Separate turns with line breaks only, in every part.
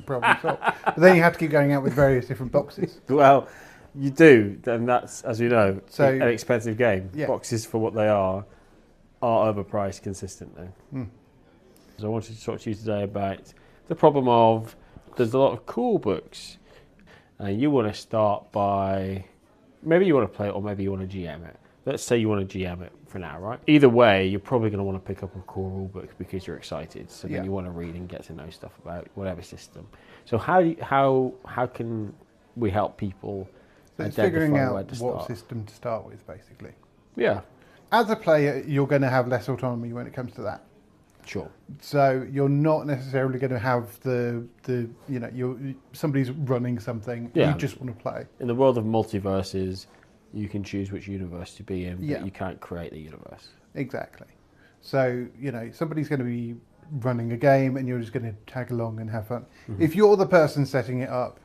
problem solved. But then you have to keep going out with various different boxes.
Well, you do, and that's, as you know,
So,
an expensive game.
yeah.
Boxes, for what they are overpriced consistently. So I wanted to talk to you today about the problem of there's a lot of cool books, and you want to start by, maybe you want to play it or maybe you want to GM it. Let's say you want to GM it for now, right? Either way, you're probably going to want to pick up a core rule book because you're excited. So then you want to read and get to know stuff about whatever system. So how can we help people
it's
identify
figuring out
where to
what
start?
system to start with, basically.
Yeah,
As a player, you're going to have less autonomy when it comes to that.
sure.
So you're not necessarily going to have somebody's running something.
Yeah.
You just want to play.
In the world of multiverses, you can choose which universe to be in, but
Yeah.
you can't create the universe.
Exactly. So, somebody's going to be running a game and you're just going to tag along and have fun. If you're the person setting it up,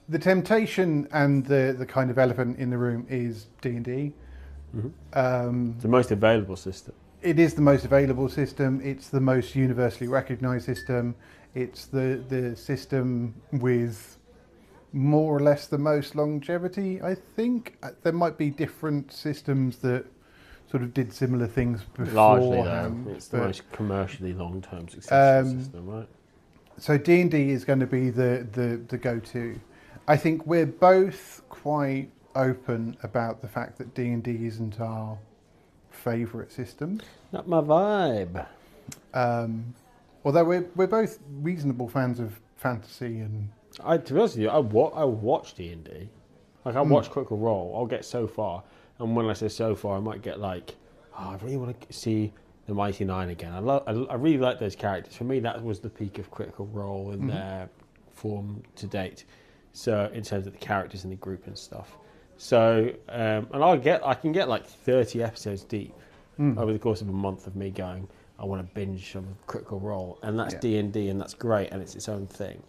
the temptation and the kind of elephant in the room is D&D.
It's the most available system.
It is the most available system. It's the most universally recognised system. It's the system with more or less the most longevity, I think. There might be different systems that sort of did similar things
Largely,
beforehand.
though, it's the most commercially long-term successful system, right?
So D&D is going to be the go-to. I think we're both quite open about the fact that D&D isn't our favourite system.
Not my vibe.
Although we're both reasonable fans of fantasy and...
To be honest with you, I watch D&D. Like, I watch Critical Role. I'll get so far. And when I say so far, I might get like, I really want to see the Mighty Nine again. I really like those characters. For me, that was the peak of Critical Role in their form to date. So in terms of the characters in the group and stuff. So, and I can get like 30 episodes deep over the course of a month of me going, I want to binge some Critical Role. And that's D&D, and that's great, and it's its own thing.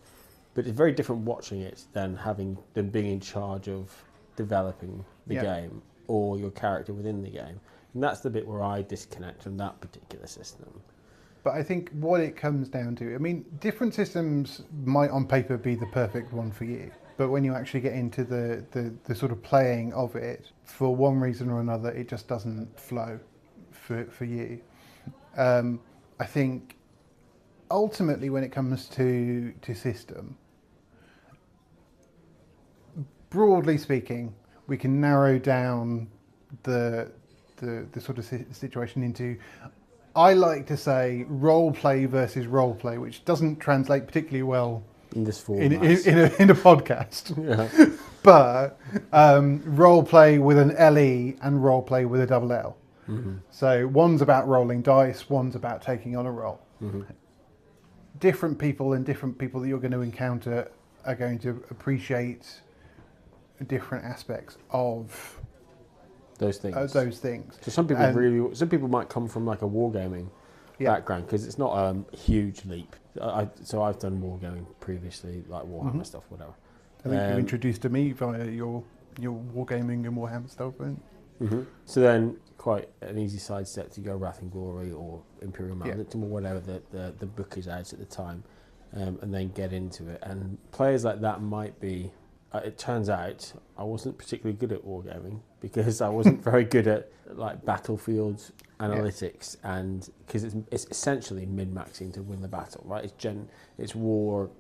But it's very different watching it than being in charge of developing the game or your character within the game. And that's the bit where I disconnect from that particular system.
But I think what it comes down to, I mean, different systems might on paper be the perfect one for you. But when you actually get into the sort of playing of it, for one reason or another, it just doesn't flow for you. I think ultimately when it comes to system, broadly speaking, we can narrow down the sort of situation into, I like to say, role play versus role play, which doesn't translate particularly well
in this format.
in a podcast.
Yeah.
But role play with an LE and role play with a double L. So one's about rolling dice, one's about taking on a role. Different people and different people that you're going to encounter are going to appreciate different aspects of
those things.
So
some people might come from like a wargaming background because it's not a huge leap. So I've done wargaming previously, like Warhammer stuff, whatever.
I think you introduced to me via your wargaming and Warhammer stuff.
So then quite an easy sidestep to go Wrath and Glory or Imperial Maledictum or whatever the book is out at the time, and then get into it. And players like that might be... it turns out I wasn't particularly good at wargaming because I wasn't very good at like battlefield analytics, and because it's essentially min-maxing to win the battle, right? It's war,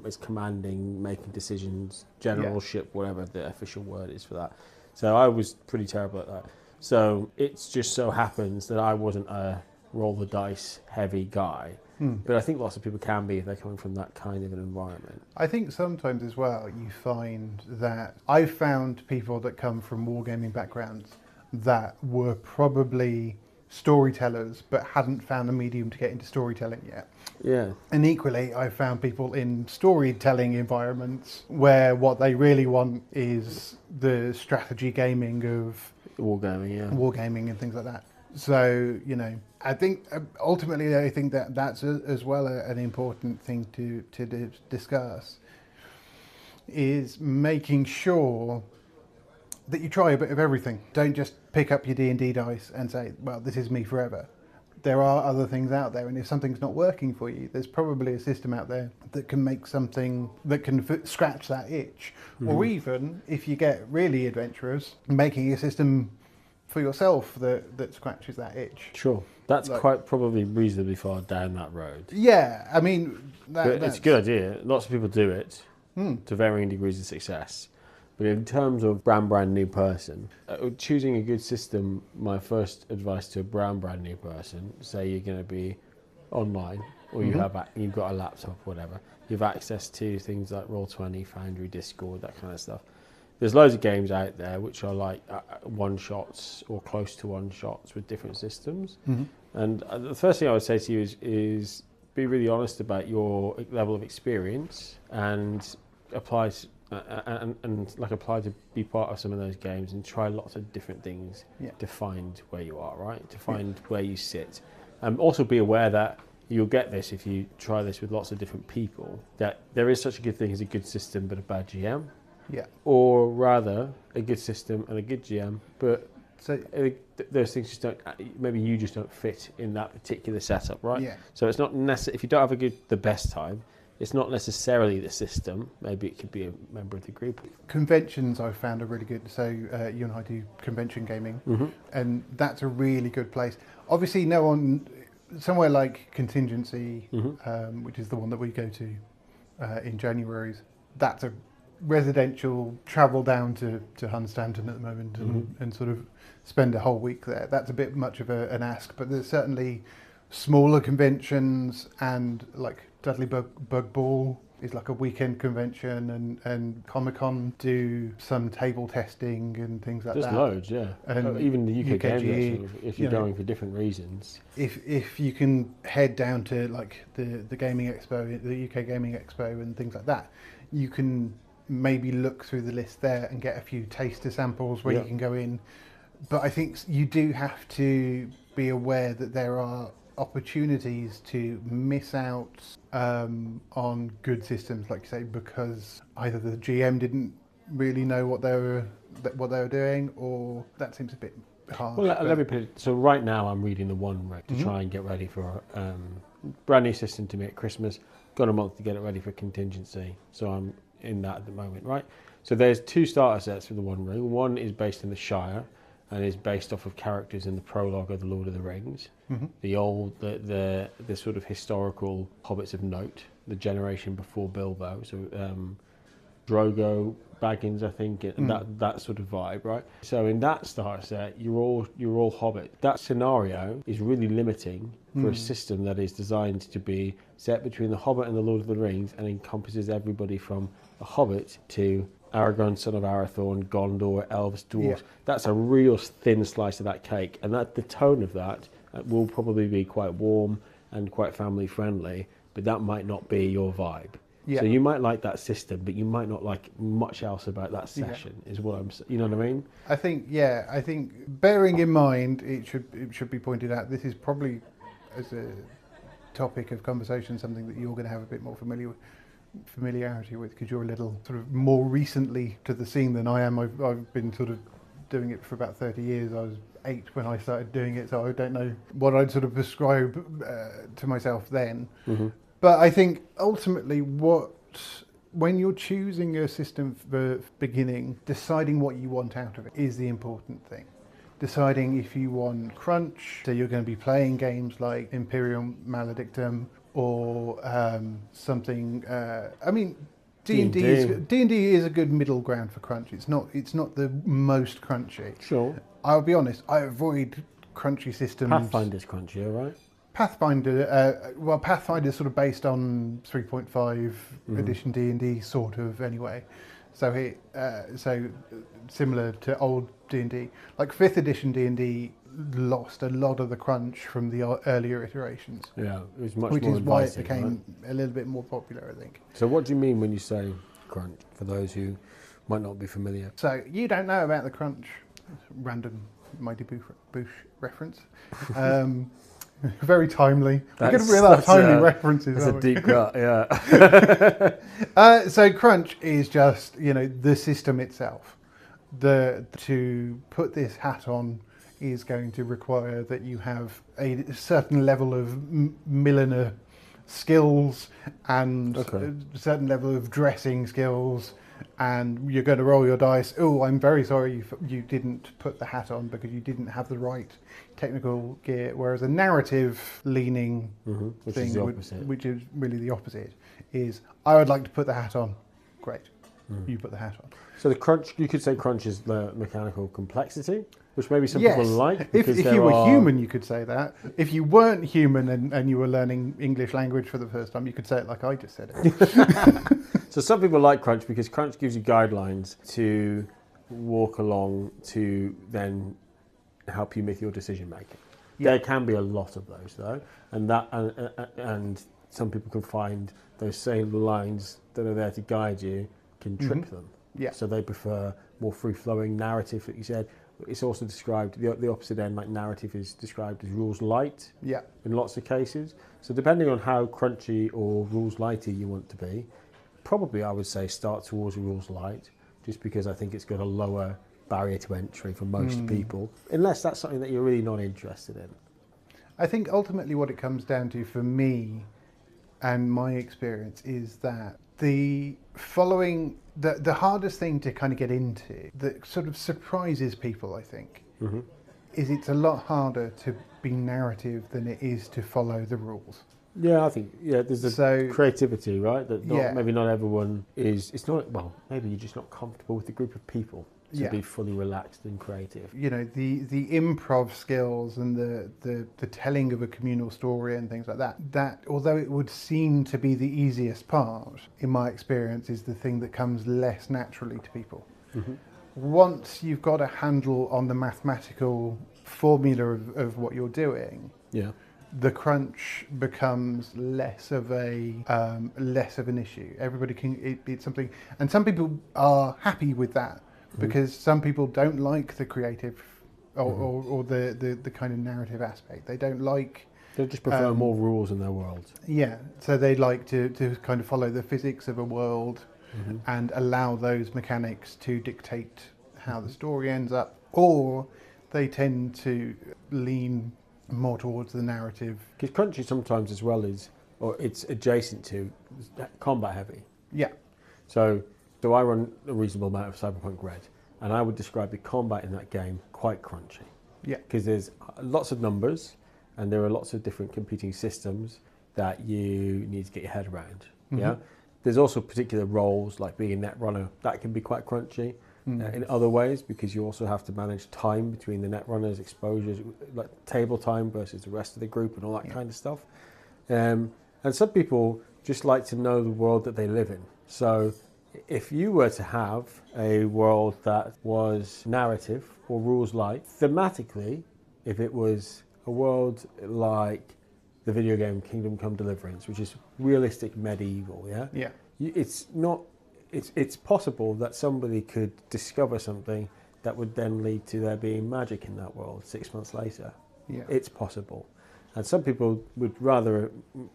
it's commanding, making decisions, generalship, whatever the official word is for that. So I was pretty terrible at that. So it just so happens that I wasn't a roll the dice heavy guy. But I think lots of people can be if they're coming from that kind of an environment.
I think sometimes as well you find that I've found people that come from wargaming backgrounds that were probably storytellers but hadn't found a medium to get into storytelling yet.
Yeah.
And equally, I've found people in storytelling environments where what they really want is the strategy gaming of wargaming and things like that. So, I think ultimately, I think that that's as well an important thing to discuss, is making sure that you try a bit of everything. Don't just pick up your D&D dice and say, well, this is me forever. there are other things out there, and if something's not working for you, there's probably a system out there that can make something that can scratch that itch. Or even, if you get really adventurous, making a system for yourself that scratches that itch.
Sure. That's quite probably reasonably far down that road.
Yeah, I mean...
it's a good idea. Lots of people do it to varying degrees of success. But in terms of brand new person, choosing a good system, my first advice to a brand new person, say you're going to be online, or you've got a laptop, whatever, you've access to things like Roll20, Foundry, Discord, that kind of stuff. There's loads of games out there which are like one-shots or close to one-shots with different systems. And the first thing I would say to you is be really honest about your level of experience and apply to be part of some of those games and try lots of different things to find where you are, right? To find where you sit. Also be aware that you'll get this if you try this with lots of different people, that there is such a good thing as a good system but a bad GM.
Yeah.
Or rather, a good system and a good GM, but those things just don't, maybe you just don't fit in that particular setup, right?
Yeah.
So it's not necessarily, if you don't have the best time, it's not necessarily the system. Maybe it could be a member of the group.
Conventions I've found are really good. So you and I do convention gaming, and that's a really good place. Obviously, somewhere like Contingency, which is the one that we go to in January's, that's a residential travel down to Hunstanton at the moment and sort of spend a whole week there. That's a bit much of an ask, but there's certainly smaller conventions, and like Dudley Bug Ball is like a weekend convention, and Comic-Con do some table testing and things like that.
There's loads, yeah. And even the UK Games, if you're going for different reasons.
If you can head down to like the Gaming Expo, the UK Gaming Expo and things like that, you can maybe look through the list there and get a few taster samples where you can go in. But I think you do have to be aware that there are opportunities to miss out on good systems, like you say, because either the GM didn't really know what they were doing, or that seems a bit hard.
Well, let me put it. So right now I'm reading the one reg to try and get ready for brand new system to me at Christmas. Got a month to get it ready for Contingency, so I'm in that at the moment, right? So there's two starter sets for the One Ring. One is based in the Shire and is based off of characters in the prologue of the Lord of the Rings. The old, the sort of historical hobbits of note, the generation before Bilbo. So Drogo, Baggins, I think, and that sort of vibe, right? So in that starter set, you're all hobbit. That scenario is really limiting for a system that is designed to be set between the Hobbit and the Lord of the Rings and encompasses everybody from a hobbit to Aragorn, son of Arathorn, Gondor, elves, dwarves. That's a real thin slice of that cake, and that the tone of that will probably be quite warm and quite family friendly, but that might not be your vibe. So you might like that system, but you might not like much else about that session. Is what I'm saying. You know what I mean?
I think bearing in mind, it should be pointed out, this is probably, as a topic of conversation, something that you're going to have a bit more familiarity with, because you're a little sort of more recently to the scene than I am. I've been sort of doing it for about 30 years. I was 8 when I started doing it, so I don't know what I'd sort of prescribe to myself then. But I think ultimately when you're choosing a system for beginning, deciding what you want out of it is the important thing. Deciding if you want crunch, so you're going to be playing games like Imperium Maledictum or something. I mean, D&D is a good middle ground for crunch. It's not the most crunchy.
Sure.
I'll be honest, I avoid crunchy systems.
Pathfinder's crunchy, right?
Pathfinder's sort of based on 3.5 edition D&D, sort of, anyway. So so similar to old D&D. Like 5th edition D&D lost a lot of the crunch from the earlier iterations.
Yeah, it was much
which
more
is why it
inviting,
became a little bit more popular, I think.
So what do you mean when you say crunch, for those who might not be familiar?
So you don't know about the crunch. Random Mighty Boosh reference. Very timely. We're going to realize timely references.
That's a deep cut, yeah.
So crunch is just, the system itself. To put this hat on is going to require that you have a certain level of milliner skills and a certain level of dressing skills, and you're going to roll your dice. Oh, I'm very sorry you didn't put the hat on because you didn't have the right technical gear. Whereas a narrative leaning
which
thing,
is the opposite.
which is really the opposite, is I would like to put the hat on. Great, you put the hat on.
So the crunch, you could say crunch is the mechanical complexity, which maybe some people like.
If you were human, you could say that. If you weren't human and you were learning English language for the first time, you could say it like I just said it.
So some people like crunch because crunch gives you guidelines to walk along to then help you with your decision making. Yeah. There can be a lot of those though, and some people can find those same lines that are there to guide you can trip them.
Yeah.
So they prefer more free-flowing narrative, that you said. It's also described, the opposite end, like narrative is described as rules light in lots of cases. So depending on how crunchy or rules lighty you want to be, probably I would say start towards rules light, just because I think it's got a lower barrier to entry for most people, unless that's something that you're really not interested in.
I think ultimately what it comes down to for me and my experience is that the hardest thing to kind of get into, that sort of surprises people, I think, is it's a lot harder to be narrative than it is to follow the rules.
Yeah, I think, there's the creativity, right? That maybe not everyone is, it's not, well, maybe you're just not comfortable with a group of people to be fully relaxed and creative.
You know, the improv skills and the telling of a communal story and things like that, although it would seem to be the easiest part, in my experience, is the thing that comes less naturally to people. Once you've got a handle on the mathematical formula of what you're doing, the crunch becomes less of an issue. Everybody can, it's something, and some people are happy with that. Because some people don't like the creative or the kind of narrative aspect. They don't like...
They just prefer more rules in their world.
Yeah, so they like to kind of follow the physics of a world and allow those mechanics to dictate how the story ends up. Or they tend to lean more towards the narrative.
Because crunchy sometimes as well is, or it's adjacent to, combat heavy.
Yeah.
So I run a reasonable amount of Cyberpunk Red, and I would describe the combat in that game quite crunchy.
Yeah.
Because there's lots of numbers, and there are lots of different competing systems that you need to get your head around. Yeah. There's also particular roles, like being a net runner, that can be quite crunchy in other ways, because you also have to manage time between the net runners, exposures, like table time versus the rest of the group and all that kind of stuff. And some people just like to know the world that they live in. So if you were to have a world that was narrative or rules light, thematically, if it was a world like the video game Kingdom Come Deliverance, which is realistic medieval, it's possible that somebody could discover something that would then lead to there being magic in that world 6 months later. Yeah. It's possible. And some people would rather,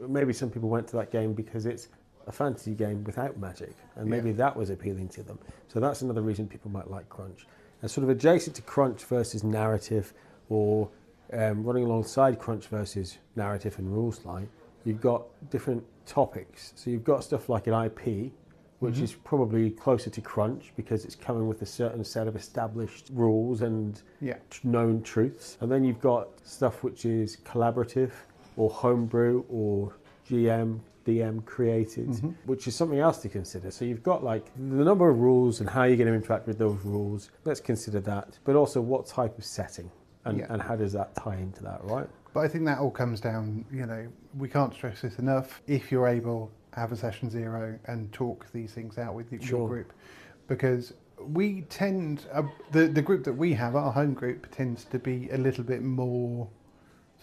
maybe some people went to that game because it's a fantasy game without magic, and maybe that was appealing to them. So that's another reason people might like crunch. And sort of adjacent to crunch versus narrative, or running alongside crunch versus narrative and rules light, you've got different topics. So you've got stuff like an IP, which is probably closer to crunch because it's coming with a certain set of established rules and known truths. And then you've got stuff which is collaborative or homebrew or GM, DM created, which is something else to consider. So you've got like the number of rules and how you're going to interact with those rules. Let's consider that. But also what type of setting and how does that tie into that, right?
But I think that all comes down, you know, we can't stress this enough. If you're able, have a session zero and talk these things out with your group. Because we tend, the group that we have, our home group, tends to be a little bit more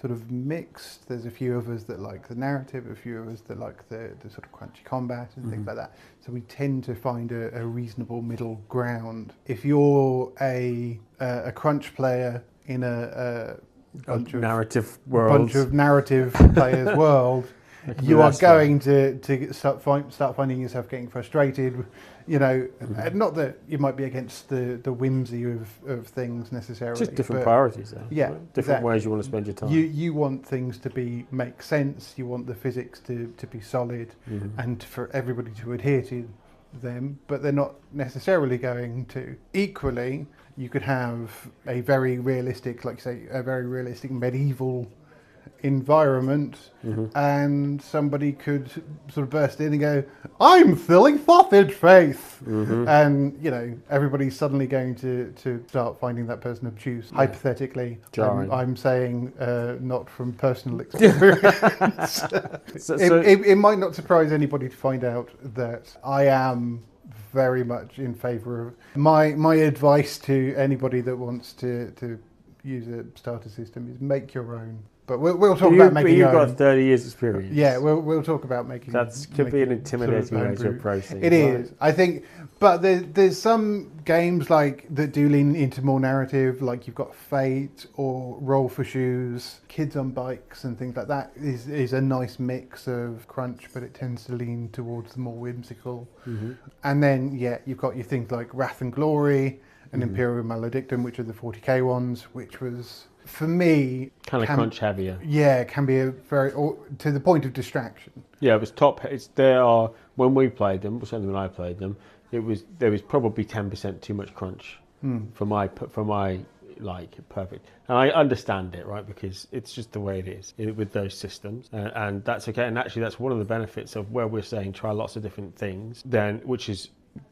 sort of mixed. There's a few of us that like the narrative, a few of us that like the sort of crunchy combat and things like that. So we tend to find a reasonable middle ground. If you're a crunch player in a bunch of narrative players' world, you are going to start finding yourself getting frustrated. You know, not that you might be against the whimsy of things necessarily.
Just different priorities, though.
Yeah,
different
exactly.
ways you want to spend your time.
You want things to make sense. You want the physics to be solid, and for everybody to adhere to them. But they're not necessarily going to. Equally, you could have a very realistic, like say, a very realistic medieval environment, and somebody could sort of burst in and go, "I'm filling sausage face," and you know everybody's suddenly going to start finding that person obtuse. Yeah. Hypothetically, I'm saying not from personal experience. It might not surprise anybody to find out that I am very much in favour of my advice to anybody that wants to use a starter system is make your own. But we'll talk about making your own.
You've got 30 years experience.
Yeah, we'll talk about making.
That could be an intimidating way to approach things.
It is, I think. But there's some games like that do lean into more narrative, like you've got Fate or Roll for Shoes, Kids on Bikes and things like that is a nice mix of crunch, but it tends to lean towards the more whimsical. And then, you've got your things like Wrath and Glory and Imperial Maledictum, which are the 40k ones, which was, for me,
kind of crunch heavier.
Yeah, can be a very, to the point of distraction.
Yeah, it was when we played them, certainly when I played them, there was probably 10% too much crunch for my like perfect. And I understand it, right? Because it's just the way it is with those systems, and that's okay. And actually, that's one of the benefits of where we're saying try lots of different things. Then, which is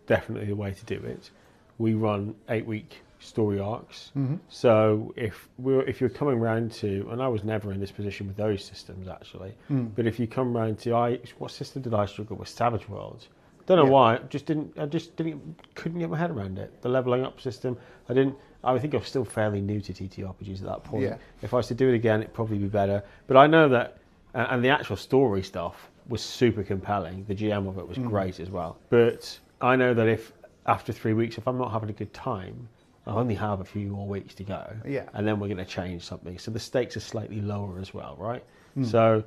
definitely the way to do it. We run 8-week story arcs. So if you're coming round to, and I was never in this position with those systems actually, but if you come round to, what system did I struggle with? Savage Worlds. Don't know why. Couldn't get my head around it. The leveling up system. I think I was still fairly new to TTRPGs at that point. Yeah. If I was to do it again, it'd probably be better. But I know that, and the actual story stuff was super compelling. The GM of it was great as well. But I know that if after 3 weeks, if I'm not having a good time, I only have a few more weeks to go. Yeah. And then we're going to change something. So the stakes are slightly lower as well, right? So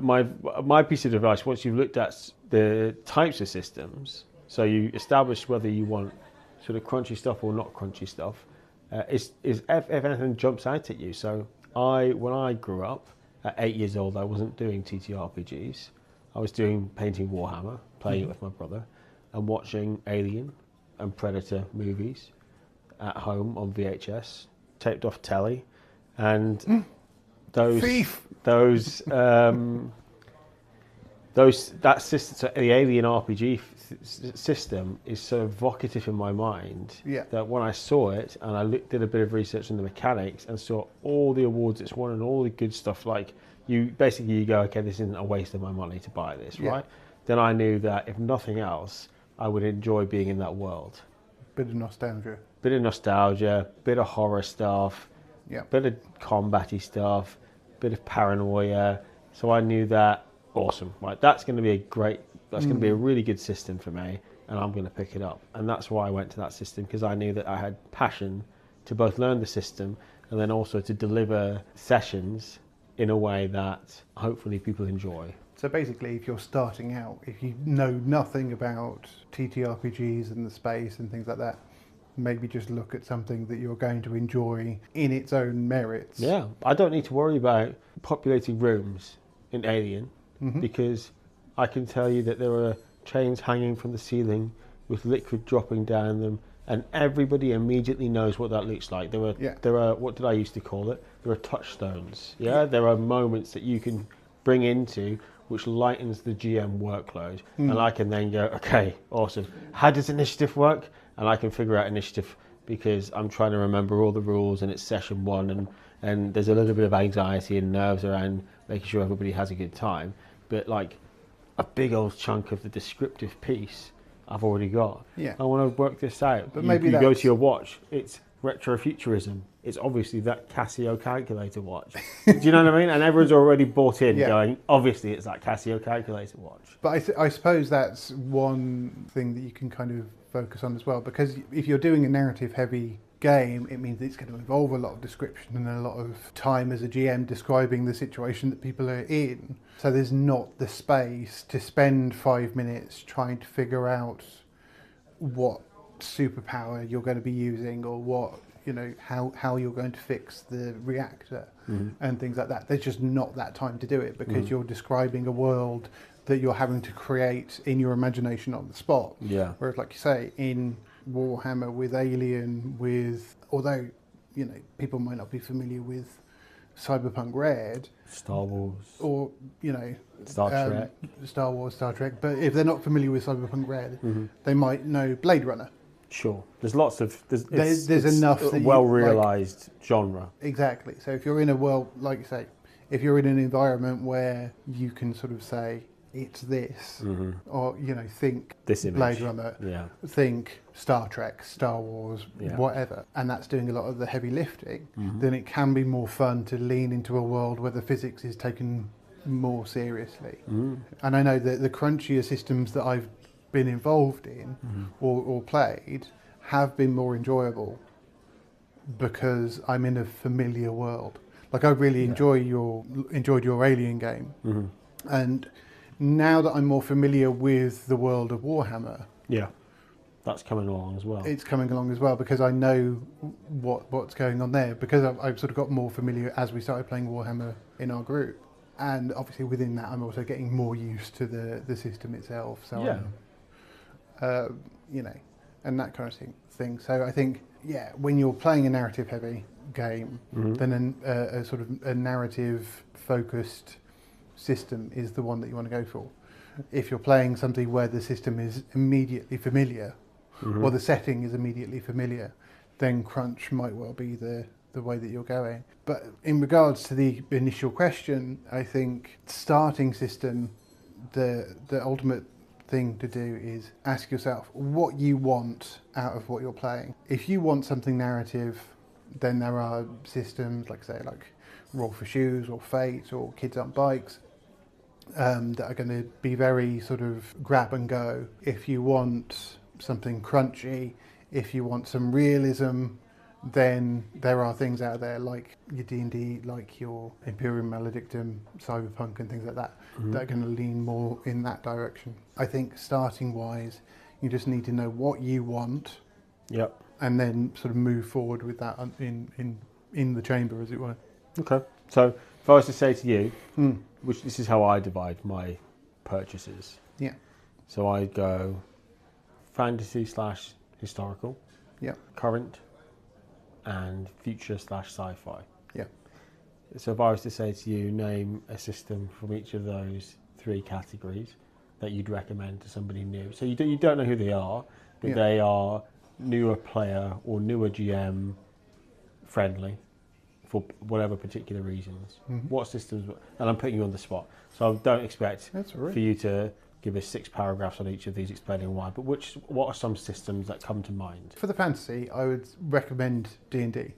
my piece of advice, once you've looked at the types of systems, so you establish whether you want sort of crunchy stuff or not crunchy stuff, is if anything jumps out at you. So when I grew up, at 8 years old, I wasn't doing TTRPGs. I was painting Warhammer, playing it with my brother, and watching Alien and Predator movies at home on VHS, taped off telly, and that system, so the Alien RPG system is so evocative in my mind that when I saw it and I did a bit of research on the mechanics and saw all the awards it's won and all the good stuff, like you go, okay, this isn't a waste of my money to buy this, right? Then I knew that if nothing else, I would enjoy being in that world.
Bit of nostalgia,
bit of horror stuff, bit of combat-y stuff, bit of paranoia. So I knew that, awesome, right? That's going to be going to be a really good system for me, and I'm going to pick it up. And that's why I went to that system, because I knew that I had passion to both learn the system and then also to deliver sessions in a way that hopefully people enjoy.
So basically, if you're starting out, if you know nothing about TTRPGs and the space and things like that, maybe just look at something that you're going to enjoy in its own merits.
Yeah, I don't need to worry about populating rooms in Alien, because I can tell you that there are chains hanging from the ceiling with liquid dropping down them, and everybody immediately knows what that looks like. There are what did I used to call it? There are touchstones. There are moments that you can bring into which lightens the GM workload, and I can then go, okay, awesome. How does initiative work? And I can figure out initiative because I'm trying to remember all the rules, and it's session one, and there's a little bit of anxiety and nerves around making sure everybody has a good time. But like a big old chunk of the descriptive piece, I've already got. Yeah. I want to work this out. But maybe you go to your watch, it's retrofuturism. It's obviously that Casio calculator watch. Do you know what I mean? And everyone's already bought in going, obviously it's that Casio calculator watch.
But I suppose that's one thing that you can kind of focus on as well, because if you're doing a narrative heavy game, it means it's going to involve a lot of description and a lot of time as a GM describing the situation that people are in. So there's not the space to spend 5 minutes trying to figure out what superpower you're going to be using, or what, how you're going to fix the reactor and things like that. There's just not that time to do it, because you're describing a world that you're having to create in your imagination on the spot.
Yeah.
Whereas, like you say, in Warhammer, with Alien, although people might not be familiar with Cyberpunk Red,
Star Wars,
or
Star Trek,
Star Wars, Star Trek, but if they're not familiar with Cyberpunk Red, they might know Blade Runner.
Sure, there's lots of
there's enough
a well realised genre.
Exactly. So if you're in a world, like you say, if you're in an environment where you can sort of say it's this, or think
this image.
Blade Runner, think Star Trek, Star Wars, whatever, and that's doing a lot of the heavy lifting, then it can be more fun to lean into a world where the physics is taken more seriously. And I know that the crunchier systems that I've been involved in or played have been more enjoyable because I'm in a familiar world. Like, I really enjoyed your Alien game, and now that I'm more familiar with the world of Warhammer,
that's coming along as well.
It's coming along as well, because I know what's going on there, because I've sort of got more familiar as we started playing Warhammer in our group, and obviously within that I'm also getting more used to the system itself. So and that kind of thing. So I think when you're playing a narrative heavy game, then a sort of a narrative focused system is the one that you want to go for. If you're playing something where the system is immediately familiar, or the setting is immediately familiar, then crunch might well be the way that you're going. But in regards to the initial question, I think starting system, the ultimate thing to do is ask yourself what you want out of what you're playing. If you want something narrative, then there are systems like Roll for Shoes or Fate or Kids on Bikes that are going to be very sort of grab and go. If you want something crunchy, if you want some realism, then there are things out there like your D&D, like your Imperium Maledictum, Cyberpunk and things like that, that are going to lean more in that direction. I think starting wise, you just need to know what you want, and then sort of move forward with that in the chamber, as it were.
Okay. So if I was to say to you, which this is how I divide my purchases. Yeah. So I go fantasy / historical, current, and future / sci-fi. Yeah. So if I was to say to you, name a system from each of those 3 categories that you'd recommend to somebody new. So you don't know who they are, but they are newer player or newer GM friendly for whatever particular reasons. What systems? And I'm putting you on the spot, so don't expect for you to give us 6 paragraphs on each of these explaining why. But what are some systems that come to mind?
For the fantasy, I would recommend D&D.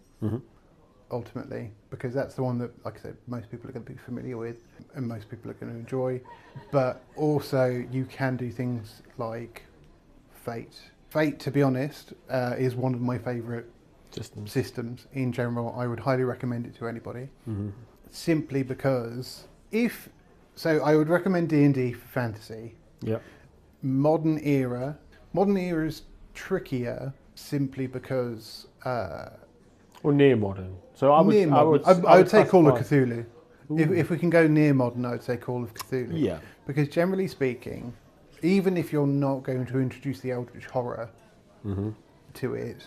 Ultimately, because that's the one that, like I said, most people are going to be familiar with and most people are going to enjoy. But also you can do things like Fate. Fate, to be honest, is one of my favourite systems in general. I would highly recommend it to anybody, simply because I would recommend D&D for fantasy. Modern era is trickier simply because
or near modern. So I would
say Call of Cthulhu. If we can go near modern, I would say Call of Cthulhu. Yeah. Because generally speaking, even if you're not going to introduce the Eldritch horror to it,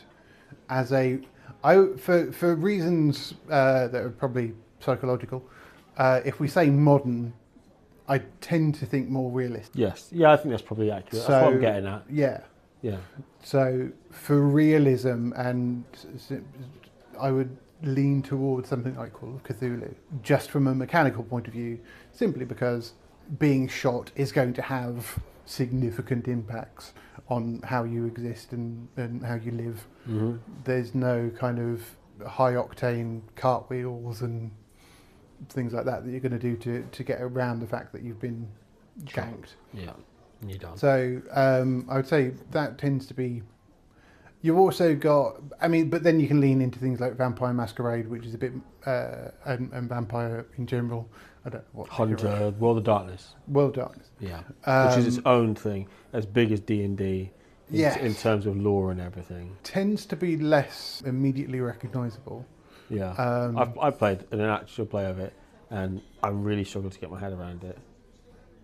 for reasons that are probably psychological, if we say modern, I tend to think more realistic.
Yes. Yeah, I think that's probably accurate. That's what I'm getting at.
Yeah. So for realism, and I would lean towards something like Call of Cthulhu, just from a mechanical point of view, simply because being shot is going to have significant impacts on how you exist and how you live. There's no kind of high octane cartwheels and things like that you're going to do to get around the fact that you've been ganked.
Yeah, you don't.
So I would say that tends to be You've also got, but then you can lean into things like Vampire Masquerade, which is a bit, and Vampire in general. I don't know what.
Hunter, World of Darkness.
World of Darkness.
Yeah, which is its own thing, as big as D&D in terms of lore and everything.
Tends to be less immediately recognisable.
Yeah, I've played an actual play of it, and I really struggled to get my head around it.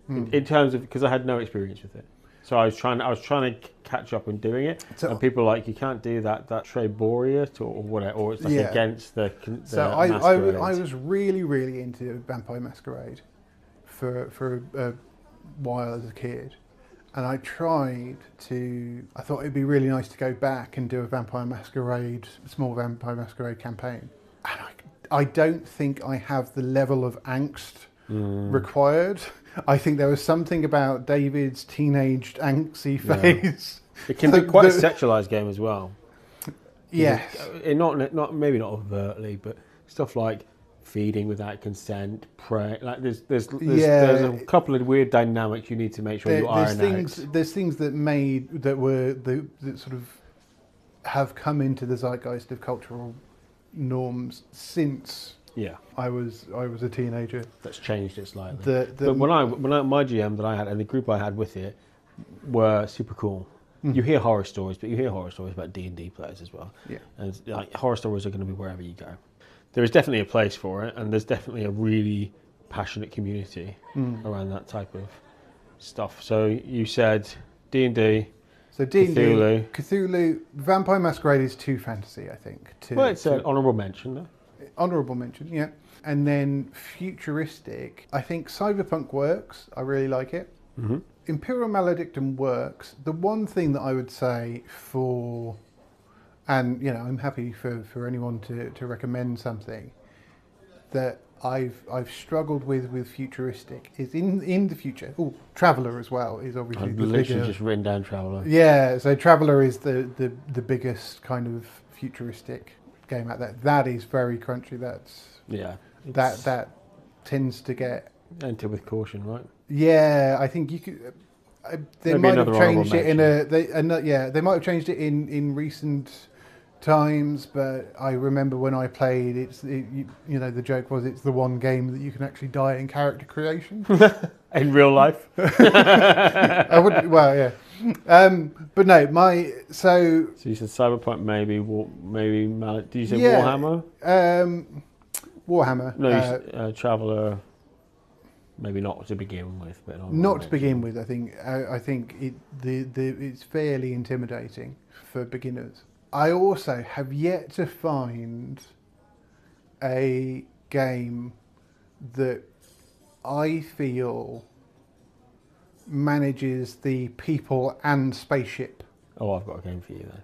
In terms of, because I had no experience with it. So I was trying to catch up in doing it, and people are like, you can't do that Treboriate or whatever, or it's like against the
So I was really, really into Vampire Masquerade for a while as a kid, and I thought it'd be really nice to go back and do a small Vampire Masquerade campaign, and I don't think I have the level of angst required. I think there was something about David's teenage angsty phase.
Yeah. It can be quite a sexualized game as well.
Yes.
Not maybe not overtly, but stuff like feeding without consent, prey. Like there's a couple of weird dynamics you need to make sure you iron out.
There's things that sort of have come into the zeitgeist of cultural norms since. Yeah, I was a teenager.
That's changed it slightly. But when my GM that I had and the group I had with it were super cool. You hear horror stories, but you hear horror stories about D&D players as well. Yeah, and like horror stories are going to be wherever you go. There is definitely a place for it, and there's definitely a really passionate community around that type of stuff. So you said D&D.
So D&D, Cthulhu, Vampire Masquerade is too fantasy, I think.
It's an honourable mention though.
Honourable mention, yeah. And then futuristic, I think Cyberpunk works. I really like it. Mm-hmm. Imperial Maledictum works. The one thing that I would say and I'm happy for anyone to recommend something that I've struggled with futuristic is in the future. Oh, Traveller as well is obviously
I've literally just written down Traveller.
Yeah, so Traveller is the biggest kind of futuristic game out there. That is very crunchy. That tends to get
enter with caution, right?
Yeah, I think you could. They might have changed it they might have changed it in recent times, but I remember when I played, the joke was it's the one game that you can actually die in character creation
in real life.
I wouldn't. Well, yeah. But no, So
you said Cyberpunk, maybe did you say Warhammer?
Warhammer.
No, Traveller. Maybe not to begin with, but
not to begin with. I think it's fairly intimidating for beginners. I also have yet to find a game that I feel manages the people and spaceship.
Oh, I've got a game for you there.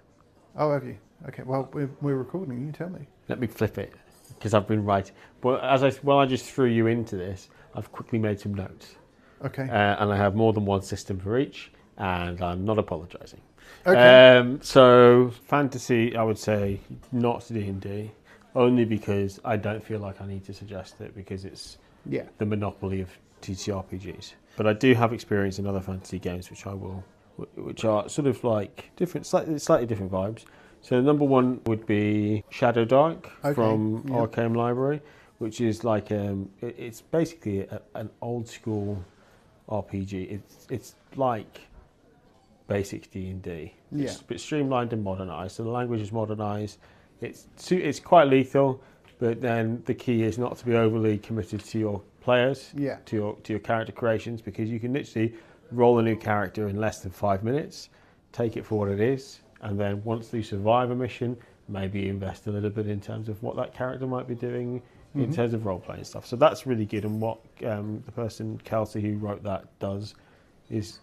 Oh, have you? Okay, well, we're recording. You tell me.
Let me flip it, because I've been writing. But I just threw you into this, I've quickly made some notes.
Okay.
And I have more than one system for each, and I'm not apologising.
Okay.
So fantasy, I would say not D&D, only because I don't feel like I need to suggest it, because it's the monopoly of TTRPGs. But I do have experience in other fantasy games, which are sort of like different, slightly different vibes. So number one would be Shadow Dark from Arcane Library, which is like it's basically an old school RPG. It's like basic D&D. It's a bit streamlined and modernised. So the language is modernised. It's quite lethal, but then the key is not to be overly committed to your players, to your character creations, because you can literally roll a new character in less than 5 minutes, take it for what it is, and then once you survive a mission, maybe invest a little bit in terms of what that character might be doing in terms of role-playing stuff. So that's really good, and what the person, Kelsey, who wrote that does is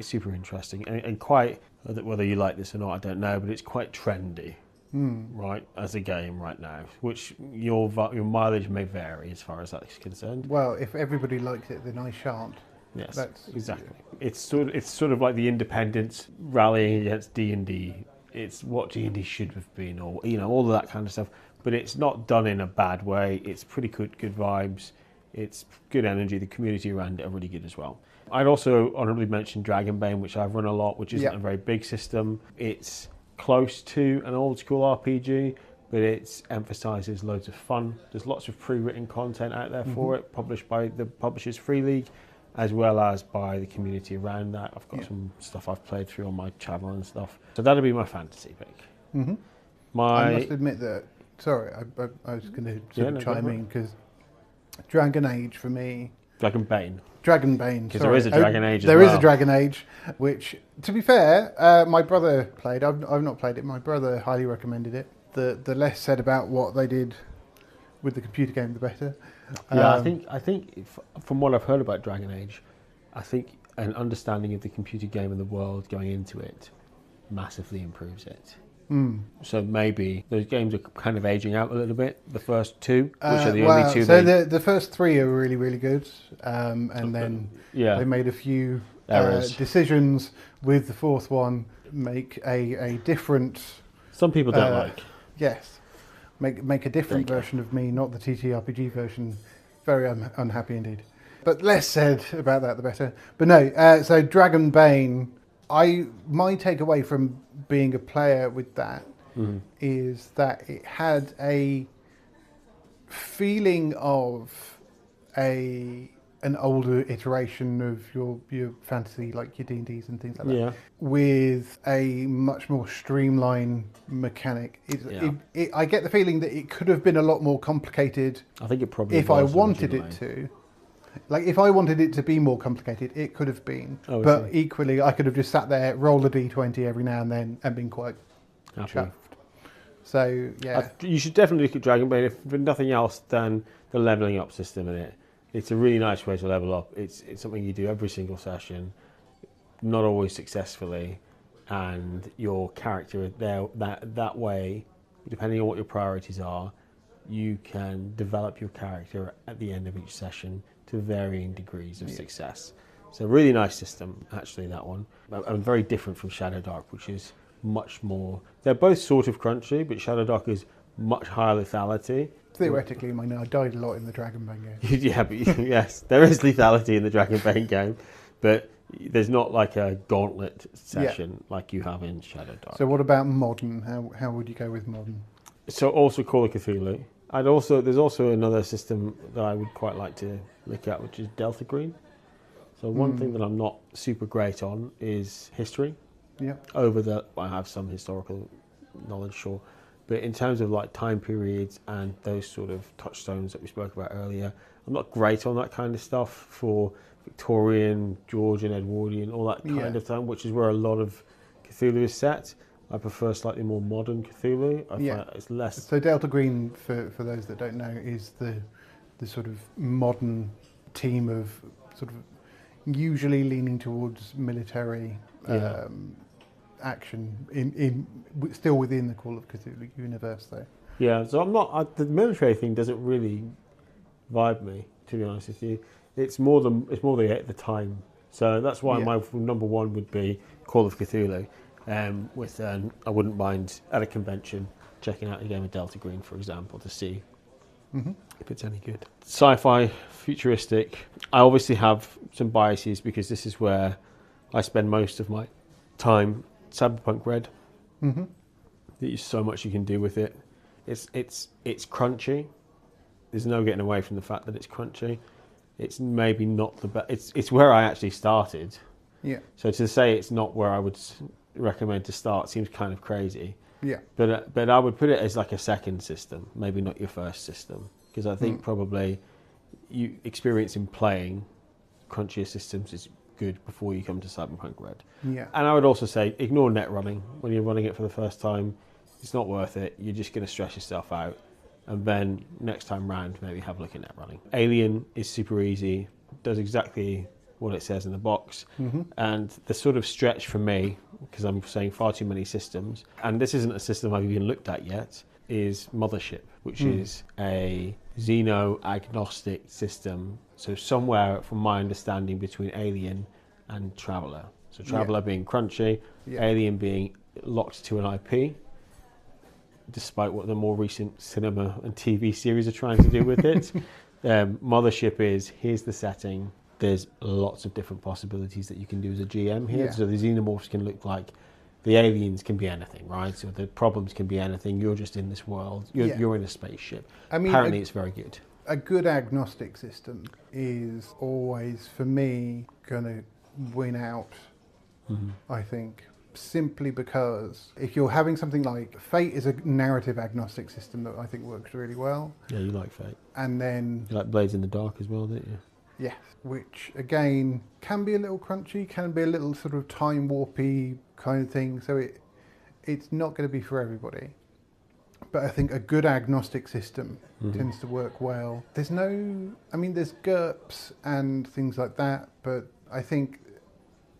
super interesting, and quite, whether you like this or not, I don't know, but it's quite trendy, right, as a game right now, which your mileage may vary as far as that's concerned.
Well, if everybody likes it, then I shan't.
Yes, exactly. It's sort of like the independents rallying against D&D. It's what D&D should have been, or all of that kind of stuff. But it's not done in a bad way. It's pretty good vibes. It's good energy. The community around it are really good as well. I'd also honourably mention Dragonbane, which I've run a lot, which isn't a very big system. It's close to an old school RPG, but it emphasises loads of fun. There's lots of pre-written content out there for it, published by the publishers Free League, as well as by the community around that. I've got some stuff I've played through on my channel and stuff. So that'll be my fantasy pick.
I must admit that, sorry, I was going to chime in, because Dragon Age for me...
Dragonbane.
Because
there is a Dragon Age as well.
There is a Dragon Age, which, to be fair, my brother played. I've not played it. My brother highly recommended it. The less said about what they did with the computer game, the better.
Yeah, I think from what I've heard about Dragon Age, I think an understanding of the computer game and the world going into it massively improves it. So maybe those games are kind of aging out a little bit. The first two, which are the only two.
So the first three are really, really good, and then they made a few decisions with the fourth one, make a different.
Some people don't like.
Yes, make a different version of me, not the TTRPG version. Very unhappy indeed. But less said about that, the better. But no, so Dragonbane. My takeaway from being a player with that is that it had a feeling of an older iteration of your fantasy, like your D&Ds and things like that, with a much more streamlined mechanic. I get the feeling that it could have been a lot more complicated.
I think it probably
if I wanted it to. Like, if I wanted it to be more complicated, it could have been. But equally, I could have just sat there, roll a d20 every now and then, and been quite chuffed. So, yeah.
You should definitely look at Dragonbane, if for nothing else than the levelling up system in it. It's a really nice way to level up. It's something you do every single session, not always successfully, and your character there that way, depending on what your priorities are, you can develop your character at the end of each session to varying degrees of success. So really nice system, actually, that one. And very different from Shadow Dark, which is much more... They're both sort of crunchy, but Shadow Dark is much higher lethality.
Theoretically, I died a lot in the Dragonbane game.
Yeah, but yes, there is lethality in the Dragonbane game, but there's not like a gauntlet session like you have in Shadow Dark.
So what about modern? How would you go with modern?
So also Call of Cthulhu. There's also another system that I would quite like to look at, which is Delta Green. So one thing that I'm not super great on is history.
Yeah.
I have some historical knowledge, sure, but in terms of like time periods and those sort of touchstones that we spoke about earlier, I'm not great on that kind of stuff for Victorian, Georgian, Edwardian, all that kind of time, which is where a lot of Cthulhu is set. I prefer slightly more modern Cthulhu. I find it's less.
So Delta Green, for those that don't know, is the sort of modern team of sort of usually leaning towards military action in still within the Call of Cthulhu universe, though.
Yeah, so I'm not. The military thing doesn't really vibe me, to be honest with you. It's more the time. So that's why my number one would be Call of Cthulhu. I wouldn't mind at a convention checking out a game of Delta Green, for example, to see if it's any good. Sci-fi, futuristic. I obviously have some biases because this is where I spend most of my time. Cyberpunk Red. There's so much you can do with it. It's crunchy. There's no getting away from the fact that it's crunchy. It's maybe not the best. It's where I actually started.
Yeah.
So to say it's not where I would recommend to start seems kind of crazy.
Yeah.
But I would put it as like a second system, maybe not your first system, because I think probably you experience in playing crunchier systems is good before you come to Cyberpunk Red.
Yeah.
And I would also say ignore net running when you're running it for the first time. It's not worth it. You're just going to stress yourself out. And then next time round, maybe have a look at net running. Alien is super easy, does exactly what it says in the box. And the sort of stretch for me, because I'm saying far too many systems, and this isn't a system I've even looked at yet, is Mothership, which is a xeno-agnostic system. So somewhere, from my understanding, between Alien and Traveller. So Traveller being crunchy, Alien being locked to an IP, despite what the more recent cinema and TV series are trying to do with it. Mothership is, here's the setting, there's lots of different possibilities that you can do as a GM here. So the xenomorphs can look like the aliens can be anything, right? So the problems can be anything. You're just in this world. You're in a spaceship. I mean, apparently it's very good.
A good agnostic system is always, for me, going to win out, I think. Simply because if you're having something like Fate is a narrative agnostic system that I think works really well.
Yeah, you like Fate.
And then...
You like Blades in the Dark as well, don't you?
Yes, which again can be a little crunchy, can be a little sort of time warpy kind of thing. So it's not going to be for everybody. But I think a good agnostic system tends to work well. There's there's GURPS and things like that, but I think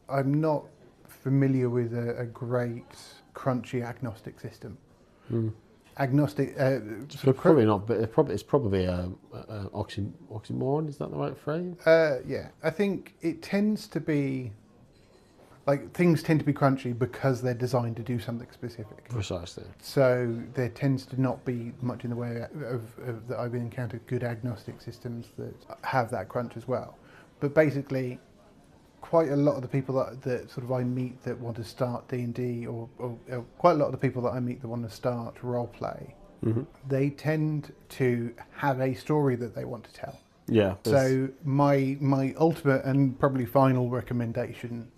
I'm not familiar with a great crunchy agnostic system. Agnostic,
probably not, but it's probably oxymoron. Is that the right phrase?
Yeah, I think it tends to be like things tend to be crunchy because they're designed to do something specific.
Precisely.
So there tends to not be much in the way of that I've encountered good agnostic systems that have that crunch as well. But basically, quite a lot of the people that sort of I meet that want to start D&D, or quite a lot of the people that I meet that want to start roleplay, they tend to have a story that they want to tell.
Yeah.
So my ultimate and probably final recommendation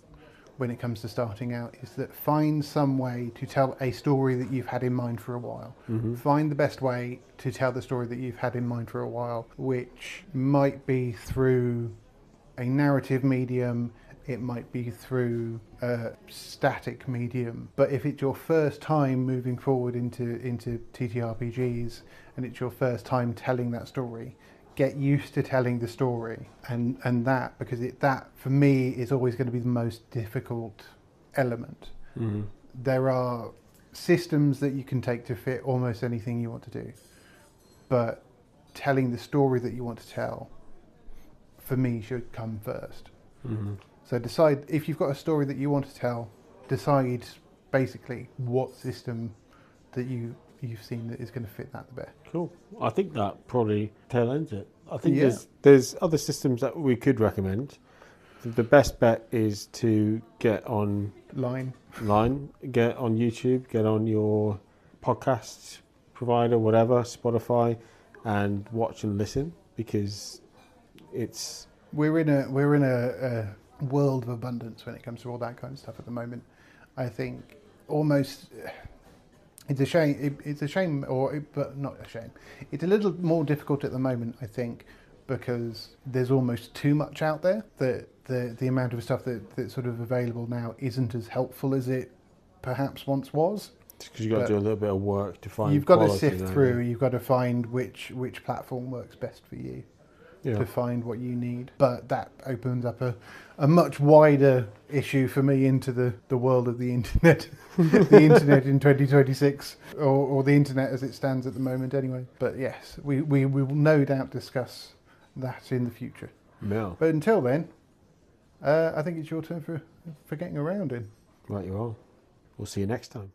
when it comes to starting out is that find some way to tell a story that you've had in mind for a while. Find the best way to tell the story that you've had in mind for a while, which might be through a narrative medium, it might be through a static medium. But if it's your first time moving forward into TTRPGs and it's your first time telling that story, get used to telling the story, and that, because that for me is always going to be the most difficult element. There are systems that you can take to fit almost anything you want to do, but telling the story that you want to tell, for me, should come first. So decide, if you've got a story that you want to tell, decide basically what system that you've seen that is going to fit that the best.
Cool. I think that probably tail ends it. I think there's other systems that we could recommend. The best bet is to get on
line,
get on YouTube, get on your podcast provider, whatever, Spotify, and watch and listen, because
we're in a world of abundance when it comes to all that kind of stuff at the moment. I think almost it's a shame. It's a shame, but not a shame. It's a little more difficult at the moment, I think, because there's almost too much out there. That the amount of stuff that's sort of available now isn't as helpful as it perhaps once was.
Because you've got to do a little bit of work to find.
You've got to sift through. You've got to find which platform works best for you. To find what you need. But that opens up a much wider issue for me into the world of the internet. The internet in 2026, or the internet as it stands at the moment anyway. But yes, we will no doubt discuss that in the future.
Yeah.
But until then, I think it's your turn for getting around in.
Right, you are. We'll see you next time.